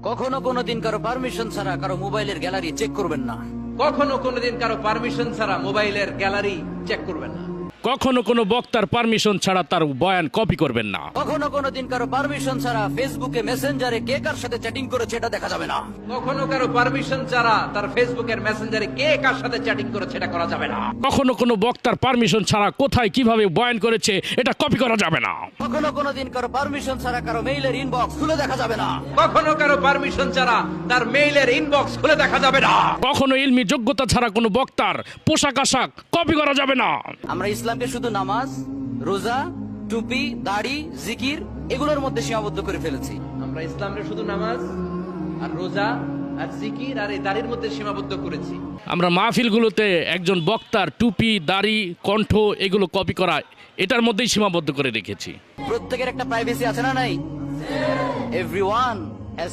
কখনো কোনোদিন কারো পারমিশন ছাড়া কারো মোবাইলের গ্যালারি চেক করবেন না। কখনো কোনোদিন কারো পারমিশন ছাড়া মোবাইলের গ্যালারি চেক করবেন না। কখনো কোনো বক্তার পারমিশন ছাড়া তার বয়ান কপি করবেন না। কখনো কোনোদিন কারো পারমিশন ছাড়া ফেসবুকে মেসেঞ্জারে কে কার সাথে চ্যাটিং করেছে এটা দেখা যাবে না। কখনো কারো পারমিশন ছাড়া তার ফেসবুকের মেসেঞ্জারে কে কার সাথে চ্যাটিং করেছে এটা করা যাবে না। কখনো কোনো বক্তার পারমিশন ছাড়া কোথায় কিভাবে বয়ান করেছে এটা কপি করা যাবে না। কখনো কোনোদিন কারো পারমিশন ছাড়া কারো মেইলের ইনবক্স খুলে দেখা যাবে না। কখনো কারো পারমিশন ছাড়া তার মেইলের ইনবক্স খুলে দেখা যাবে না। কখনো ইলমি যোগ্যতা ছাড়া কোনো বক্তার পোশাক আশাক কপি করা যাবে না। আমরা ইসলামকে শুধু নামাজ, রোজা, টুপি, দাড়ি, জিকির এগুলোর মধ্যে সীমাবদ্ধ করে ফেলেছি। আমরা ইসলামকে শুধু নামাজ আর রোজা আর জিকির আর এই দাড়ির মধ্যে সীমাবদ্ধ করেছি। আমরা মাহফিলগুলোতে একজন বক্তার টুপি, দাড়ি, কণ্ঠ এগুলো কপি করা এটার মধ্যেই সীমাবদ্ধ করে রেখেছি। প্রত্যেকের একটা প্রাইভেসি আছে না নাই? Everyone has